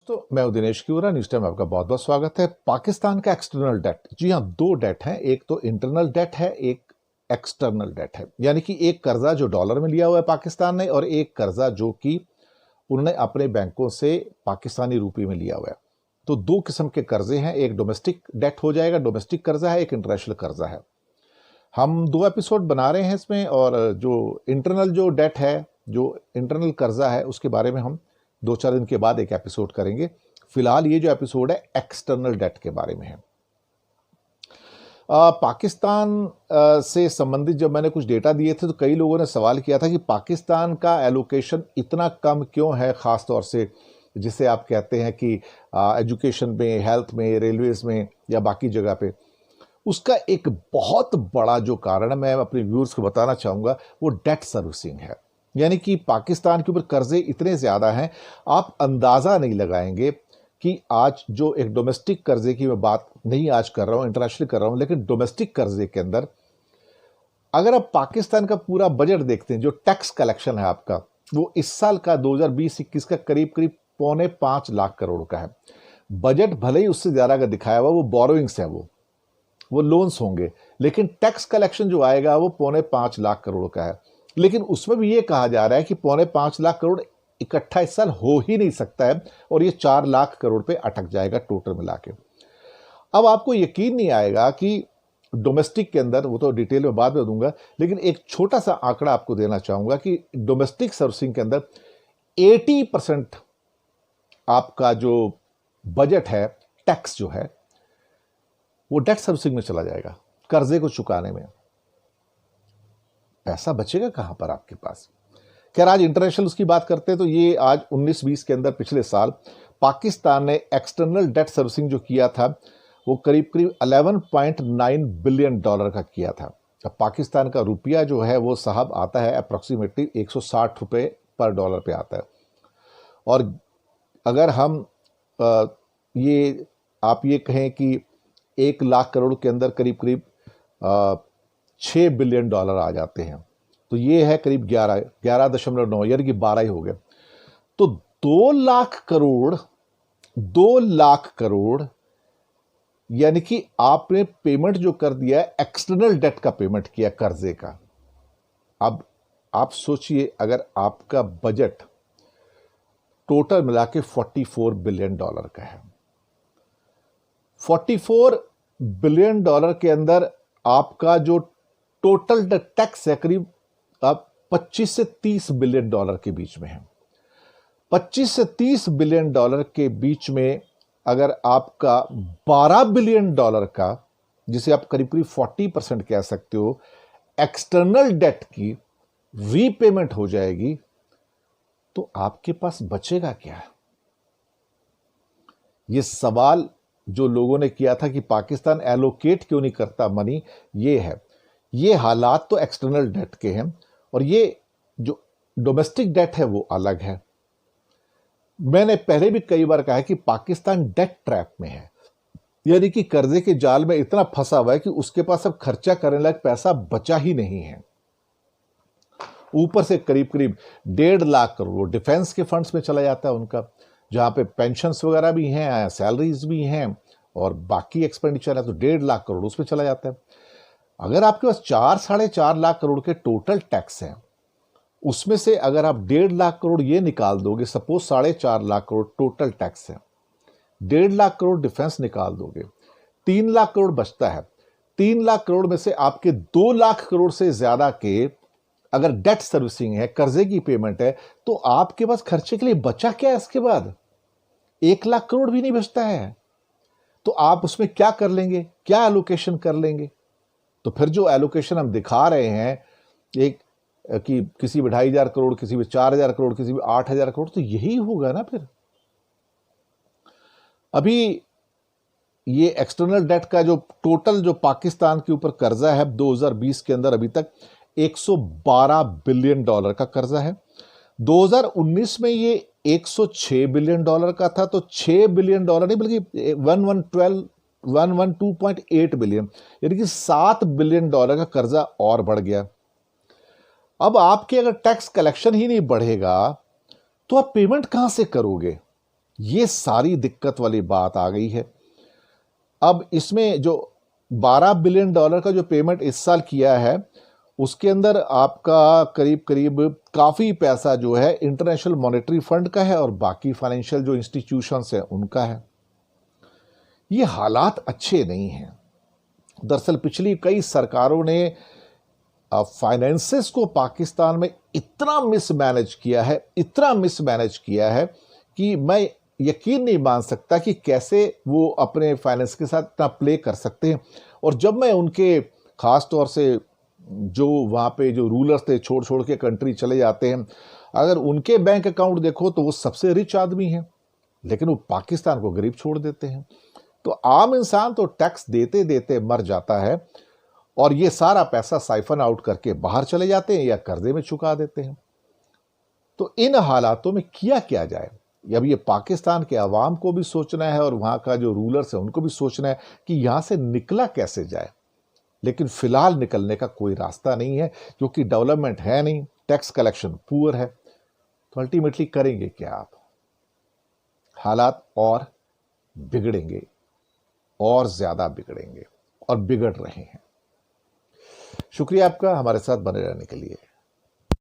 तो मैं हूं दिनेश किवरा। न्यूज टाइम में आपका बहुत बहुत स्वागत है। पाकिस्तान का एक्सटर्नल डेट, जी हाँ, दो डेट हैं। एक तो इंटरनल डेट है, एक एक्सटर्नल डेट है। यानी कि एक कर्जा जो डॉलर में लिया हुआ है पाकिस्तान ने, और एक कर्जा जो कि उन्होंने अपने बैंकों से पाकिस्तानी रुपये में लिया हुआ है। तो दो किस्म के कर्जे हैं। एक डोमेस्टिक डेट हो जाएगा, डोमेस्टिक कर्जा है, एक इंटरनेशनल कर्जा है। हम दो एपिसोड बना रहे हैं इसमें, और जो इंटरनल जो डेट है, जो इंटरनल कर्जा है, उसके बारे में हम 2-4 दिन के बाद एक एपिसोड करेंगे। फिलहाल ये जो एपिसोड है एक्सटर्नल डेट के बारे में है। पाकिस्तान से संबंधित जब मैंने कुछ डेटा दिए थे तो कई लोगों ने सवाल किया था कि पाकिस्तान का एलोकेशन इतना कम क्यों है, खास तौर से जिसे आप कहते हैं कि एजुकेशन में, हेल्थ में, रेलवेज में या बाकी जगह पे। उसका एक बहुत बड़ा जो कारण मैं अपने व्यूअर्स को बताना चाहूँगा, वो डेट सर्विसिंग है। यानी कि पाकिस्तान के ऊपर कर्जे इतने ज़्यादा हैं, आप अंदाज़ा नहीं लगाएंगे कि आज जो एक डोमेस्टिक कर्जे की मैं बात नहीं आज कर रहा हूँ, इंटरनेशनल कर रहा हूँ, लेकिन डोमेस्टिक कर्जे के अंदर अगर आप पाकिस्तान का पूरा बजट देखते हैं, जो टैक्स कलेक्शन है आपका, वो इस साल का 2020-21 का करीब करीब 4.25 लाख करोड़ का है। बजट भले ही उससे ज़्यादा का दिखाया हुआ, वो बोरोइंग्स है, वो लोन्स होंगे, लेकिन टैक्स कलेक्शन जो आएगा वो 4.25 लाख करोड़ का है। लेकिन उसमें भी ये कहा जा रहा है कि 4.25 लाख करोड़ इकट्ठा इस साल हो ही नहीं सकता है, और ये 4 लाख करोड़ पे अटक जाएगा टोटल मिला के। अब आपको यकीन नहीं आएगा कि डोमेस्टिक के अंदर, वो तो डिटेल में बाद में दूंगा, लेकिन एक छोटा सा आंकड़ा आपको देना चाहूंगा कि डोमेस्टिक सर्विसिंग के अंदर 80% आपका जो बजट है, टैक्स जो है, वो डेट सर्विसिंग में चला जाएगा, कर्जे को चुकाने में। पैसा बचेगा कहां पर आपके पास? खैर, आज इंटरनेशनल उसकी बात करते हैं तो ये आज 19-20 के अंदर पिछले साल पाकिस्तान ने एक्सटर्नल डेट सर्विसिंग जो किया था, वो करीब करीब 11.9 बिलियन डॉलर का किया था। अब पाकिस्तान का रुपया जो है वो साहब आता है अप्रोक्सीमेटली 160 रुपये पर डॉलर पे आता है। और अगर हम आप ये कहें कि 1 लाख करोड़ के अंदर करीब करीब 6 बिलियन डॉलर आ जाते हैं, तो ये है करीब 11.9, यानी कि 12 ही हो गए। तो 2 लाख करोड़ यानी कि आपने पेमेंट जो कर दिया है, एक्सटर्नल डेट का पेमेंट किया, कर्जे का। अब आप सोचिए, अगर आपका बजट टोटल मिला के 44 बिलियन डॉलर का है, 44 बिलियन डॉलर के अंदर आपका जो टोटल टैक्स है करीब आप 25 से 30 बिलियन डॉलर के बीच में है। 25 से 30 बिलियन डॉलर के बीच में अगर आपका 12 बिलियन डॉलर का, जिसे आप करीब करीब 40% कह सकते हो, एक्सटर्नल डेट की रीपेमेंट हो जाएगी, तो आपके पास बचेगा क्या? यह सवाल जो लोगों ने किया था कि पाकिस्तान एलोकेट क्यों नहीं करता मनी, ये है। ये हालात तो एक्सटर्नल डेट के हैं, और ये जो डोमेस्टिक डेट है वो अलग है। मैंने पहले भी कई बार कहा है कि पाकिस्तान डेट ट्रैप में है, यानी कि कर्जे के जाल में इतना फंसा हुआ है कि उसके पास अब खर्चा करने लायक पैसा बचा ही नहीं है। ऊपर से करीब करीब 1.5 लाख करोड़ डिफेंस के फंड्स में चला जाता है उनका, जहां पे पेंशन्स वगैरह भी हैं, सैलरीज भी हैं, और बाकी एक्सपेंडिचर है, तो 1.5 लाख करोड़ उसमें चला जाता है। अगर आपके पास 4-4.5 लाख करोड़ के टोटल टैक्स हैं, उसमें से अगर आप 1.5 लाख करोड़ ये निकाल दोगे, suppose 4.5 lakh crore total tax है, 1.5 लाख करोड़ डिफेंस निकाल दोगे, 3 लाख करोड़ बचता है। 3 लाख करोड़ में से आपके 2 लाख करोड़ से ज्यादा के अगर डेट सर्विसिंग है, कर्जे की पेमेंट है, तो आपके पास खर्चे के लिए बचा क्या है? इसके बाद 1 लाख करोड़ भी नहीं बचता है। तो आप उसमें क्या कर लेंगे, क्या एलोकेशन कर लेंगे? तो फिर जो एलोकेशन हम दिखा रहे हैं, एक कि किसी भी 2,500 करोड़, किसी भी 4,000 करोड़, किसी भी 8,000 करोड़, तो यही होगा ना फिर। अभी ये एक्सटर्नल डेट का जो टोटल जो पाकिस्तान के ऊपर कर्जा है 2020 के अंदर अभी तक 112 बिलियन डॉलर का कर्जा है। 2019 में ये 106 बिलियन डॉलर का था, तो 6 बिलियन डॉलर नहीं बल्कि 112.8 बिलियन, यानी कि 7 बिलियन डॉलर का कर्जा और बढ़ गया। अब आपके अगर टैक्स कलेक्शन ही नहीं बढ़ेगा तो आप पेमेंट कहां से करोगे? ये सारी दिक्कत वाली बात आ गई है। अब इसमें जो $12 बिलियन का जो पेमेंट इस साल किया है, उसके अंदर आपका करीब करीब काफ़ी पैसा जो है इंटरनेशनल मॉनेटरी फंड का है और बाकी फाइनेंशियल जो इंस्टीट्यूशंस हैं उनका है। ये हालात अच्छे नहीं हैं। दरअसल पिछली कई सरकारों ने फाइनेंसेस को पाकिस्तान में इतना मिसमैनेज किया है, इतना मिसमैनेज किया है कि मैं यकीन नहीं मान सकता कि कैसे वो अपने फाइनेंस के साथ इतना प्ले कर सकते हैं। और जब मैं उनके ख़ास तौर से जो वहाँ पे जो रूलर्स थे, छोड़ छोड़ के कंट्री चले जाते हैं, अगर उनके बैंक अकाउंट देखो तो वो सबसे रिच आदमी हैं, लेकिन वो पाकिस्तान को गरीब छोड़ देते हैं। तो आम इंसान तो टैक्स देते देते मर जाता है और ये सारा पैसा साइफन आउट करके बाहर चले जाते हैं या कर्जे में चुका देते हैं। तो इन हालातों में किया क्या जाए? अब ये पाकिस्तान के अवाम को भी सोचना है और वहाँ का जो रूलर्स है उनको भी सोचना है कि यहाँ से निकला कैसे जाए। लेकिन फिलहाल निकलने का कोई रास्ता नहीं है, क्योंकि डेवलपमेंट है नहीं, टैक्स कलेक्शन पुअर है। तो अल्टीमेटली करेंगे क्या आप? हालात और बिगड़ेंगे, और ज्यादा बिगड़ेंगे, और बिगड़ रहे हैं। शुक्रिया आपका हमारे साथ बने रहने के लिए।